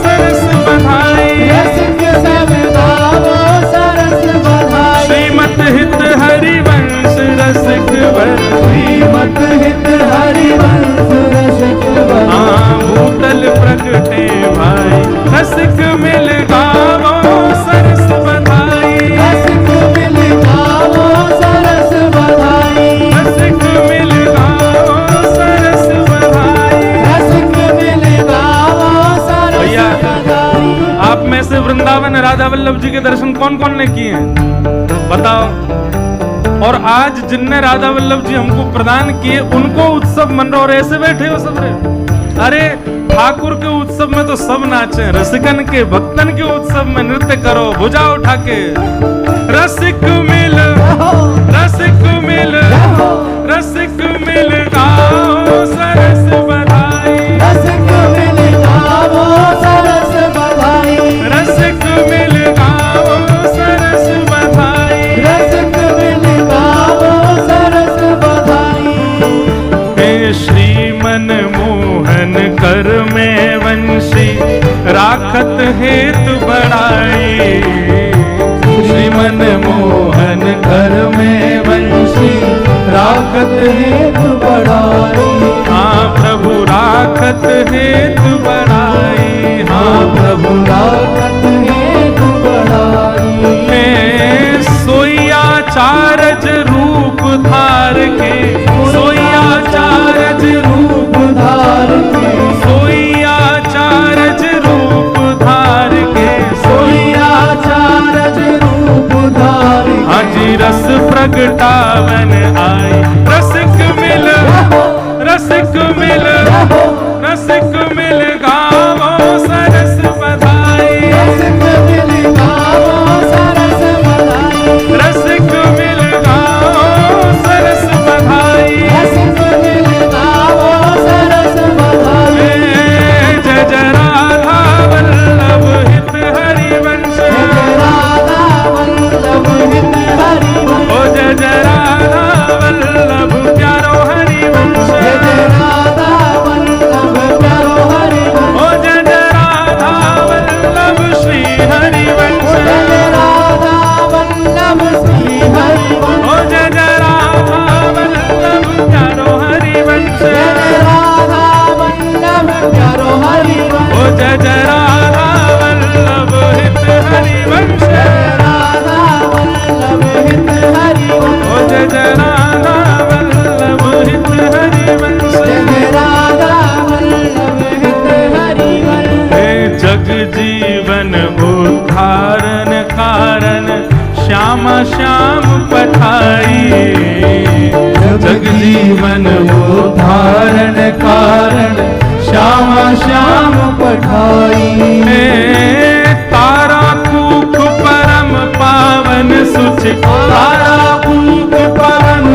सरस बधाई, रसिक सब गाओ सरस बधाई। श्रीमत हित हरिवंश रसिक वर, श्रीमत हित हरिवंश रसिक वर। हाँ भूतल प्रकटे भाई, रसिक मिल गाओ सरस बधाई, रसिक मिल गाओ सरस बधाई, रसिक मिल गाओ सरस बधाई, रसिक मिल गाओ सरस बधाई। आप में से वृंदावन राधा वल्लभ जी के दर्शन कौन कौन ने किए हैं बताओ? और आज जिनने राधा वल्लभ जी हमको प्रदान किए उनको उत्सव मन रहा, और ऐसे बैठे हो सब रे। अरे ठाकुर के उत्सव में तो सब नाचे, रसिकन के भक्तन के उत्सव में नृत्य करो भुजा उठा के। रसिक मिल, रसिक मिल, रसिक मिल गाओ सरस बधाई, रसिक मिल गाओ सरस बधाई, रसिक मिल गाओ सरस बधाई, रसिक मिल गाओ सरस बधाई। हे श्रीमन मोहन कर में वंशी, राखत हेतु बढ़ाई, श्रीमन मोहन कर में वंशी, राखत हेतु बढ़ाई। हाँ प्रभु राखत हेतु बढ़ाई, हाँ प्रभु राखत हेतु बढ़ाई। हे सोया चारज रूप धार के, सोया चारज रूप धार के, सोया चारज रूप धार के, सोया चारज रूप धार के। हाजी रस प्रगटावन आई, रसिक मिल, रसिक मिल, रसिक मिल गाओ सरस बधाई, रसिक मिल गाओ सरस बधाई, रसिक मिल गाओ सरस बधाई, रसिक मिल गाओ सरस बधाई। जय जय राधा वल्लभ हित हरिवंश, जय राधा वल्लभ हित हरिवंश, ओ जय जय राधा वल्लभ प्यारो हरिवंश, जय जय राधा वल्लभ प्यारो हरिवंश, ओ जय जय राधा वल्लभ श्री हरिवंश, जय जय राधा वल्लभ श्री हरिवंश, ओ जय जय राधा वल्लभ प्यारो हरिवंश, जय जय राधा वल्लभ प्यारो हरिवंश, ओ जय जय राधा वल्लभ हित हरिवंश, जय राधा वल्लभ हित हरिवंश, ओ जय जय राधा वल्लभ हित हरिवंश, जय जय राधा वल्लभ हित हरिवंश। हे जग जीवन उद्धारण कारण, श्यामा श्याम पठाई, जग जीवन उद्धारण कारण, श्यामा श्याम पठाई। तारा कूख परम पावन सुच, तारा कूख परम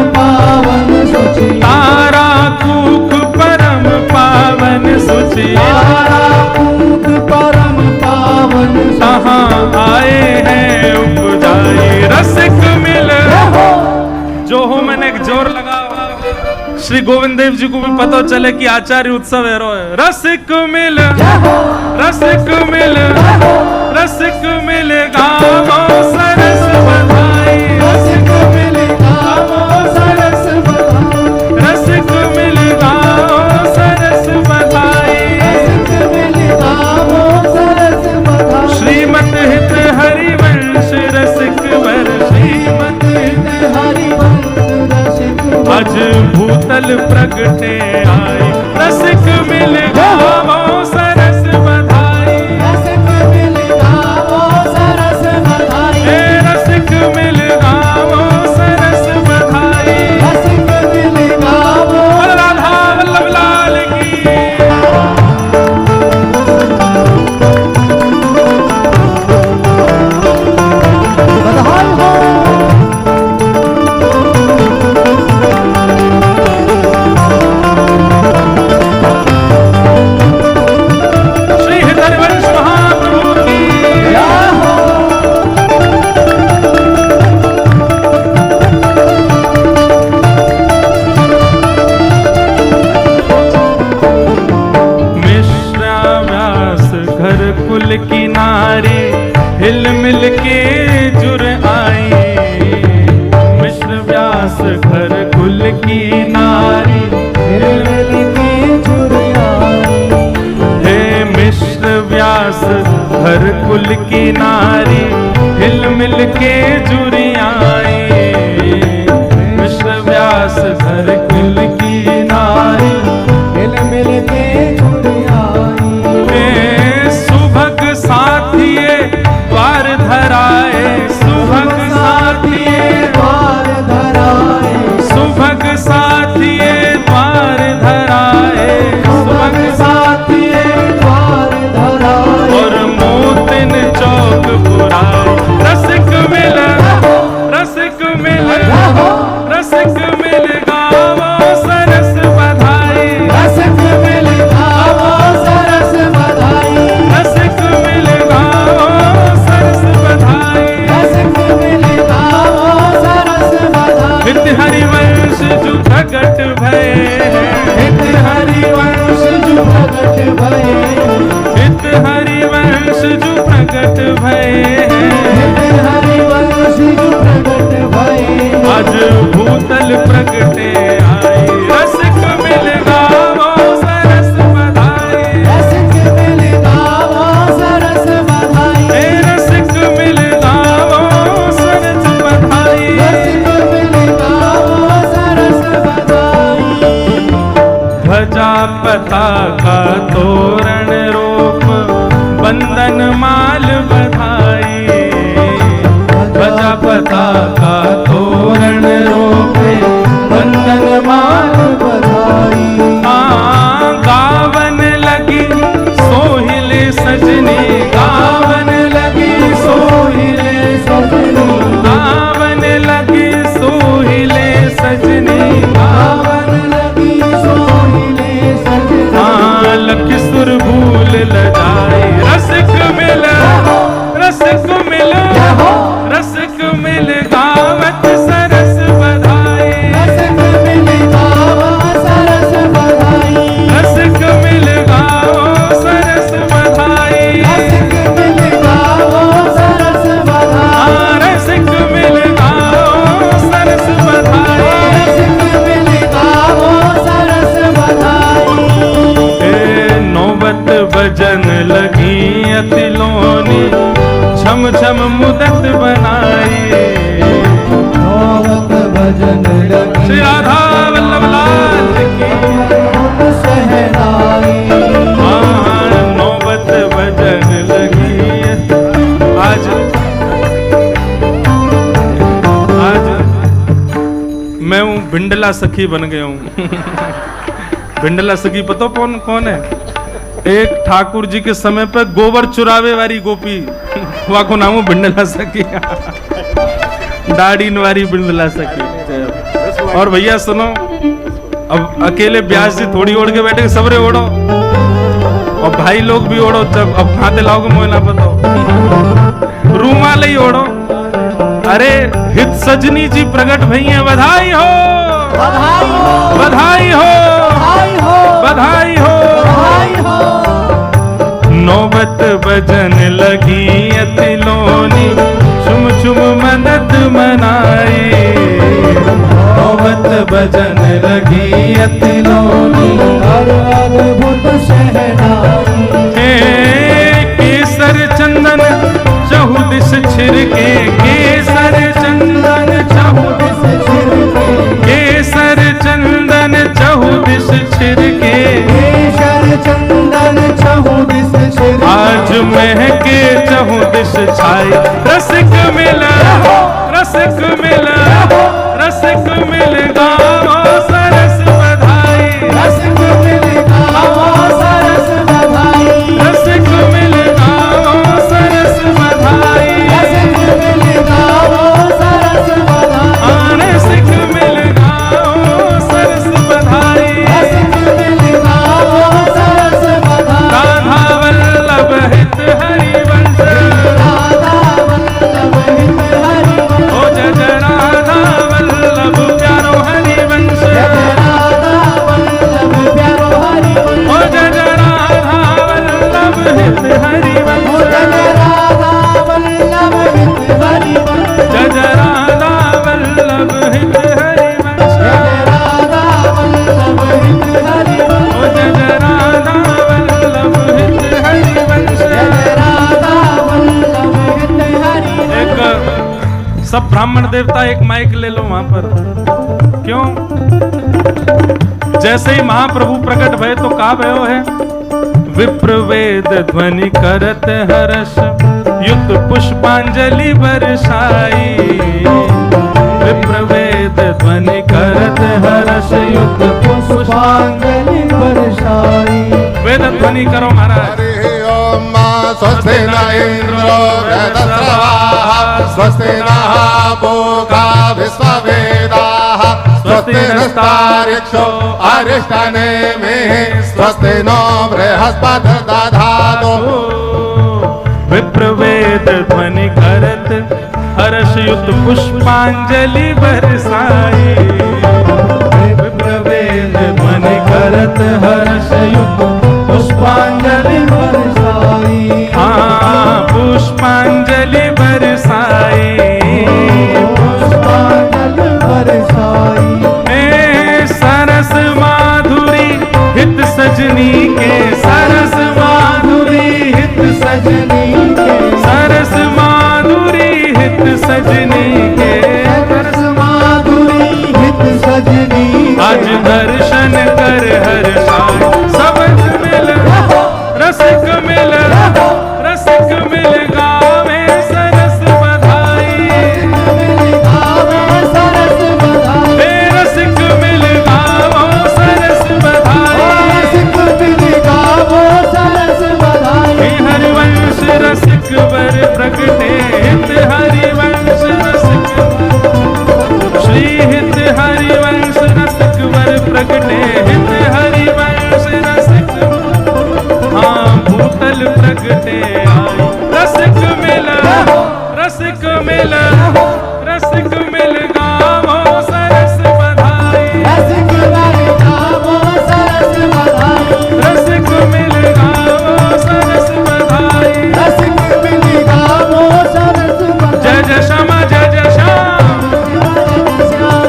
यहाँ आए हैं उपजाए रसिक मिल। जो हो मैंने एक जोर लगा, श्री गोविंद देव जी को भी पता चले कि आचार्य उत्सव है। रसिक मिल, रसिक मिल, रसिक मिल गावो सरस बधाई, रसिक मिल गावो सरस बधाई, रसिक मिल गावो सरस बधाई, रसिक मिल गावो सरस बधाई। श्रीमत हित हरिवंश रसिक वर, श्रीमत हित हरिवंश रसिक आज भूतल प्रगटे आए, रसिक मिल गावो सरस बधाई, रसिक मिल गावो सरस बधाई, रसिक मिल गावो सरस बधाई, रसिक मिल गावो। राधा वल्लभ लाल की। बधाई हो। किनारे हिल मिल के जुर आई, मिश्र व्यास घर कुल किनारे हिल मिल के जुर आई। हे मिश्र व्यास घर कुल किनारे हिल मिल के जुर आई, मिश्र व्यास घर कुल किनारे हिल मिल के जुर आई। साथिये द्वार धराए, सुभग साथिये द्वार धराए, सुभग साथिये द्वार धराए, सुभग साथिये द्वार धराए। और मोतिन चौक बुराए, रसिक मिल, रसिक मिल, रसिक मिल गावो सरस बधाई, रसिक मिल गावो सरस बधाई, रसिक मिल गावो सरस बधाई, रसिक मिल गावो सरस बधाई। हित हरिवंश जो प्रगट भये, हित हरिवंश जो प्रगट भये, हित हरिवंश जो प्रगट भये, हित हरिवंश जो प्रगट भये। आज भूतल प्रगटे आई, रसिक मिल गावो सरस बधाई, रसिक मिल गावो सरस बधाई, रसिक मिल गावो सरस बधाई, रसिक मिल गावो सरस बधाई। ध्वजा पताका तोरण रूप बंदन माल बधाई, ध्वजा पताका तोरण रूप बंदन माल बधाई। गावन लगी सोहिले सजनी, गावन लगी सोहिले सजनी, गावन लगी सोहिले सजनी, गावन लगी सोहिले सजनी। लख सुर भूल लजाए, रसिक मिल, रसिक मिल, रसिक मिल गावत सरस बधाई, रसिक मिल गावो सरस बधाई, रसिक मिल गावो सरस बधाई, रसिक मिल गावो सरस बधाई, रसिक मिल गावो सरस बधाई, रसिक मिल गावो सरस बधाई। नौबत भजन लगी अतिलोनी, छम छम मुदत बनाई, नौबत भजन लगी श्री राधा वल्लभ लाल की सहनाई। नौबत भजन लगी आज, आज मैं हूँ भिंडला सखी बन गया हूँ। भिंडला सखी पता कौन कौन है? एक ठाकुर जी के समय पे गोबर चुरावे वाली गोपी, वहाँ को नाम भिंडला सखी, दाढ़ी वाली भिंडला सखी। और भैया सुनो, अब अकेले ब्यास जी थोड़ी ओढ़ के बैठे, सबरे ओढ़ो, और भाई लोग भी ओढ़ो। जब अब खाते लाओगे मोह ना बताओ। रूमाल ही ओढ़ो। अरे हित सजनी जी प्रकट भई हैं, बधाई हो बधाई हो बधाई हो बधाई हो बधाई हो। बधाई हो। नौबत बजन लगी अतिलोनी, चुम चुम मदद मनाई। नौबत बजन लगी अतिलोनी, हर अद्भुत शहनाई। केसर चंदन चहुदिस छिड़के, केसर चंदन चहुदिस छिड़के, केसर चंदन चहुदिस छिड़के, केसर चंदन चहुदिस छिड़के। आज महके चहुदिस छाई, रसिक मिला रसिक मिला रसिक मिल गाओ सरस बधाई। रसिक मिल गाओ सरस बधाई। रसिक मिल गाओ सरस बधाई। रसिक मिल गाओ सरस बधाई। रसिक मिल गाओ सरस बधाई। रसिक मिल गाओ सरस बधाई। राधा वल्लभ हित हरिवंश, राधा वल्लभ हित हरिवंश। ओ जय जय राधा वल्लभ प्यारो हरिवंश। राधा वल्लभ प्यारो हरिवंश। ओ जय जय राधा वल्लभ हित हरिवंश। राधा वल्लभ हित हरिवंश। जय जय राधा वल्लभ हित हरिवंश। राधा वल्लभ हित हरिवंश। ओ जय जय राधा वल्लभ हित हरिवंश। राधा वल्लभ हित हरिवंश। एक सब ब्राह्मण देवता एक माइक ले लो वहां पर। क्यों? जैसे ही महाप्रभु प्रकट भय तो का भयो है, विप्र वेद ध्वनि करत हर्ष, युत पुष्पांजलि बरसाई। विप्र वेद ध्वनि करत हर्ष, युत पुष्पांजलि बरसाई। वेद ध्वनि करो महाराज। हरि ओम स्वस्ति न इंद्रो वेदस्रवाः, स्वस्ति नः पूषा विश्ववेदाः, स्वस्ति नस्तार्क्ष्यो अरिष्टनेमिः, स्वस्ति नो बृहस्पतिर्दधातु। विप्र वेद ध्वनि करत हर्ष, युत पुष्पांजलि बरसाई। विप्र वेद ध्वनि करत हर्ष, युत पुष्पांजलि बरसाई। हाँ पुष्पांजलि बरसाई। पुष्पांजलि बरसाई। सरस माधुरी हित सजनी के, सरस माधुरी हित सजनी के। सरस माधुरी हित सजनी के, सरस माधुरी हित सजनी के। आज दर्शन कर हर साई। सबक मिल रसिक मिल रसिक मिल गावे सरस बधाई। सरस बधाई। रसिक मिल गाओ सरस बधाई। रसिक मिल गाओ सरस बधाई। हरिवंश रसिक वर प्रगटे, हित हरिवंश रसिक श्री हित हरिवंश रसिक वर प्रगटे, हित हरिवंश रसिक। हाँ भूतल प्रगटे आई, रसिक मिल रसिक मिल गाओ सरस बधाई। रसिक मिल गाओ सरस बधाई। रसिक मिल गाओ सरस बधाई। रसिक मिल गाओ सरस बधाई। जय जय श्यामा जय जय श्याम,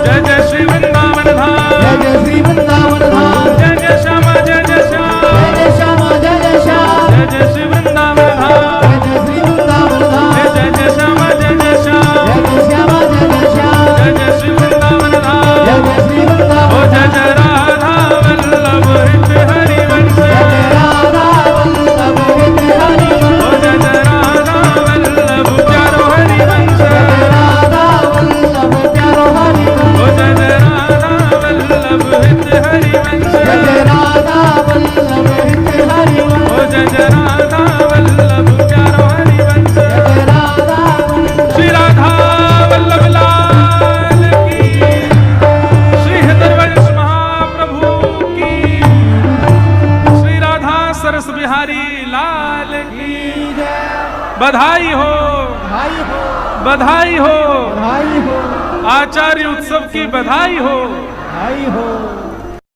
जय जय श्री वृंदावन धाम। जय जय श्री वृंदावन धाम। जय जय श्यामा जय जय श्याम, जय जय श्यामा जय जय श्याम। जय जय श्री वृंदावन धाम। जय जय श्री वृंदावन धाम। जय जय श्यामा जय जय श्याम, जय जय श्यामा जय जय श्याम। जय जय श्री वृंदावन धाम। जय जय श्री वृंदावन। ओ जय जय राधा वल्लभ हित हरिवंश। राधा वल्लभ हित हरिवंश। ओ जय जय राधा वल्लभ प्यारो हरिवंश। राधा वल्लभ प्यारो हरिवंश। ओ जय जय राधा वल्लभ हित हरिवंश। जय जय राधा वल्लभ हित हरिवंश। ओ जय जय राधा वल्लभ प्यारो हरिवंश। जय राधा वल्लभ। श्री राधा वल्लभ लाल की, श्री हरिवंश महाप्रभु की, श्री राधा सरस बिहारी लाल की जय। बधाई हो, बधाई हो, बधाई हो, बधाई हो, आचार्य उत्सव की बधाई हो। बधाई हो।